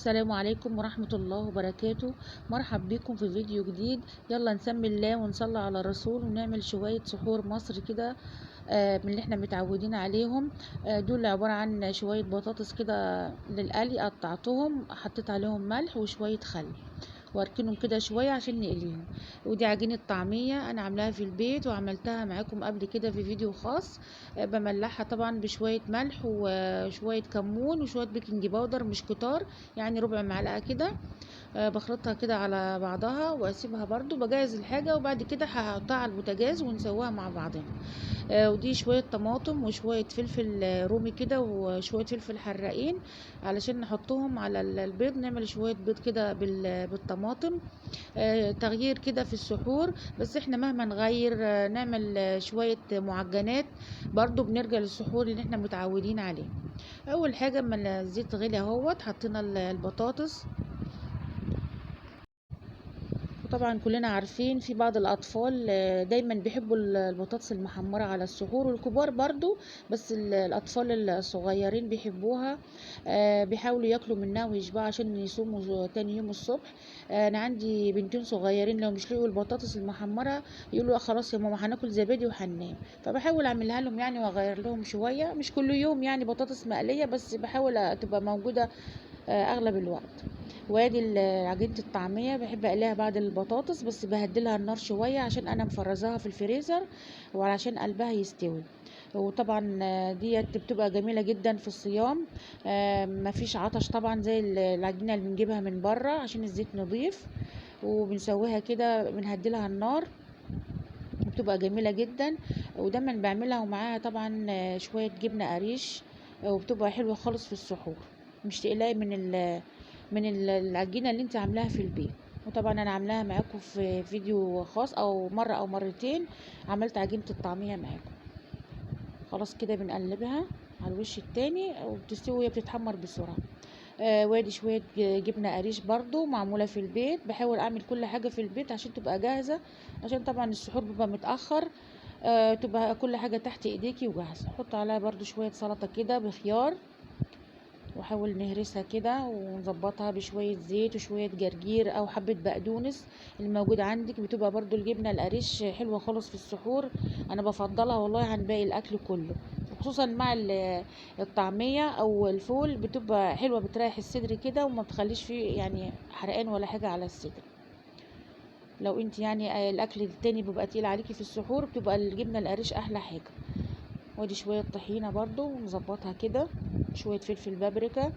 السلام عليكم ورحمة الله وبركاته. مرحب بكم في فيديو جديد. يلا نسمي الله ونصلي على الرسول ونعمل شوية سحور مصر كده، من اللي احنا متعودين عليهم. دول عبارة عن شوية بطاطس كده للقلي، قطعتهم حطيت عليهم ملح وشوية خل واركنهم كده شويه عشان نقليهم. ودي عجينه طعميه انا عاملاها في البيت وعملتها معاكم قبل كده في فيديو خاص. بملحها طبعا بشويه ملح وشويه كمون وشويه بيكنج باودر مش كتار، يعني ربع معلقه كده. بخلطها كده على بعضها واسيبها برضو بجهز الحاجه، وبعد كده هحطها على البوتاجاز ونسويها مع بعضنا. ودي شوية طماطم وشوية فلفل رومي كده وشوية فلفل حراقين علشان نحطهم على البيض، نعمل شوية بيض كده بالطماطم. تغيير كده في السحور، بس احنا مهما نغير نعمل شوية معجنات برضو بنرجع للسحور اللي احنا متعودين عليه. اول حاجة اما الزيت غلي اهوت حطينا البطاطس. وطبعا كلنا عارفين في بعض الأطفال دايما بيحبوا البطاطس المحمرة على السحور، والكبار برضو، بس الأطفال الصغيرين بيحبوها. بيحاولوا ياكلوا منها ويشبعوا عشان يصوموا تاني يوم الصبح. أنا عندي بنتين صغيرين لو مش لقوا البطاطس المحمرة يقولوا خلاص يا ماما هناكل زبادي وهننام. فبحاول أعملها لهم يعني وأغير لهم شوية، مش كل يوم يعني بطاطس مقلية، بس بحاول تبقى موجودة أغلب الوقت. وادي عجينة الطعمية بحب اقليها بعد البطاطس، بس بهدلها النار شوية عشان انا مفرزاها في الفريزر وعلشان قلبها يستوي. وطبعا ديت بتبقى جميلة جدا في الصيام. مفيش عطش طبعا زي العجينة اللي بنجيبها من بره عشان الزيت نضيف. وبنسويها كده بنهدلها النار، بتبقى جميلة جدا. ودايما بعملها ومعاها طبعا شوية جبنة قريش، وبتبقى حلوة خالص في السحور، مش تقلقي من العجينه اللي انت عاملاها في البيت. وطبعا انا عاملاها معاكم في فيديو خاص او مره او مرتين، عملت عجينه الطعميه معاكم. خلاص كده بنقلبها على الوش التاني وبتستوي وهي بتتحمر بسرعه. وادي شويه جبنه قريش برضو معموله في البيت. بحاول اعمل كل حاجه في البيت عشان تبقى جاهزه، عشان طبعا السحور بيبقى متاخر. تبقى كل حاجه تحت ايديكي وجاهزه. احط عليها برضو شويه سلطه كده بخيار، واحاول نهرسها كده ونظبطها بشوية زيت وشوية جرجير او حبة بقدونس الموجود عندك. بتبقى برضو الجبنة القريش حلوة خالص في السحور، انا بفضلها والله عن باقي الاكل كله، خصوصا مع الطعمية او الفول. بتبقى حلوة بتريح الصدر كده وما بتخليش فيه يعني حرقان ولا حاجة على الصدر. لو انت يعني الاكل التاني بيبقى تقيل عليكي في السحور بتبقى الجبنة القريش احلى حاجة. وادي شوية طحينة برضو ونظبطها كده، شوية فلفل بابريكا.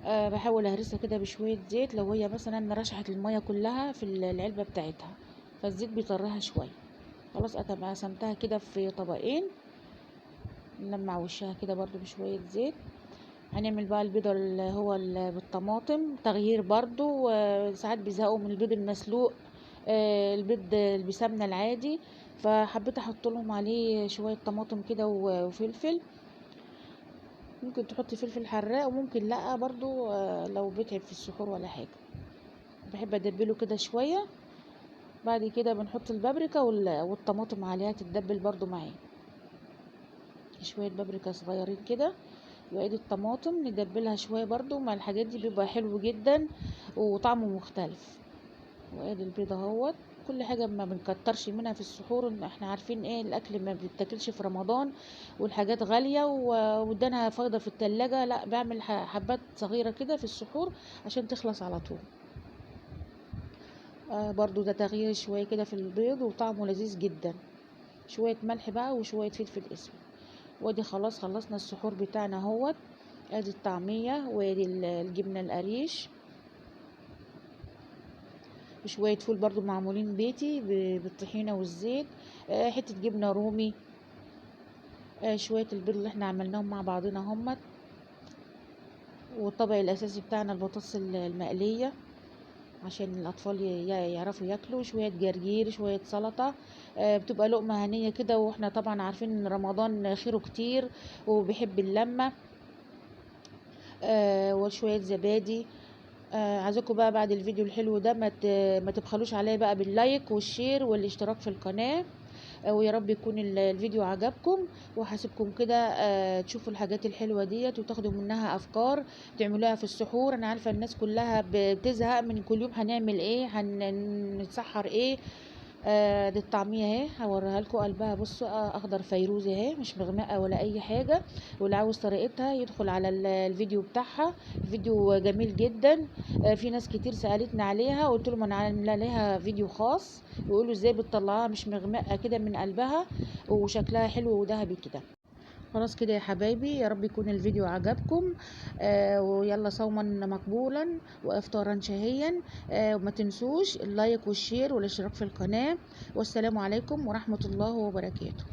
بحاول اهرسها كده بشوية زيت، لو هي مثلا رشحت المية كلها في العلبة بتاعتها فالزيت بيطرها شوية. خلاص قسمتها كده في طبقين، نلمع وشها كده برضو بشوية زيت. هنعمل بقى البيضة اللي هو بالطماطم، تغيير برضو. ساعات بيزهقوا من البيض المسلوق، البيض اللي بسمنة العادي، فحبيت احط لهم عليه شوية طماطم كده وفلفل. ممكن تحطي فلفل حراق وممكن لا برضو، لو بيتعب في السحور ولا حاجة. بحب ادبله كده شوية. بعد كده بنحط البابريكا والطماطم عليها تتدبل برضو معاه، شوية بابريكا صغيرين كده. وادي الطماطم ندبلها شوية برضو مع الحاجات دي بيبقى حلو جدا وطعمه مختلف. وادي البيض اهوت. كل حاجة ما بنكترش منها في السحور، ان احنا عارفين ايه الاكل ما بيتاكلش في رمضان والحاجات غالية وادانها فايضة في التلاجة. لا، بعمل حبات صغيرة كده في السحور عشان تخلص على طول. برضو ده تغيير شوية كده في البيض وطعمه لذيذ جدا. شوية ملح بقى وشوية فلفل اسود. وادي خلاص خلصنا السحور بتاعنا اهوت. ادي الطعمية وادي الجبنة القريش وشوية فول برضو معمولين بيتي بالطحينة والزيت. حتة جبنة رومي. شوية البيض اللي احنا عملناهم مع بعضنا همت. والطبق الاساسي بتاعنا البطاطس المقلية عشان الاطفال يعرفوا ياكلوا. شوية جرجير شوية سلطة. بتبقى لقمة هنية كده، واحنا طبعا عارفين ان رمضان خيره كتير وبيحب اللمة. وشوية زبادي. عايزاكم بقى بعد الفيديو الحلو ده ما تبخلوش عليا بقى باللايك والشير والاشتراك في القناة. ويا رب يكون الفيديو عجبكم، وهسيبكم كده تشوفوا الحاجات الحلوة ديت وتاخدوا منها افكار تعملوها في السحور. انا عارفة الناس كلها بتزهق من كل يوم هنعمل ايه، هنتسحر ايه. دي الطعمية اهي هوريها لكم، قلبها بصوا اخضر فيروزي اهي، مش مغمقة ولا اي حاجة. واللي عاوز طريقتها يدخل على الفيديو بتاعها، فيديو جميل جدا. في ناس كتير سألتني عليها، قلت لهم انا عامله لها فيديو خاص، يقولوا ازاي بتطلعها مش مغمقة كده من قلبها وشكلها حلو وذهبي كده. خلاص كده يا حبايبي، يا رب يكون الفيديو عجبكم. ويلا صوما مقبولا وافطارا شهيا. وما تنسوش اللايك والشير والاشتراك في القناة. والسلام عليكم ورحمة الله وبركاته.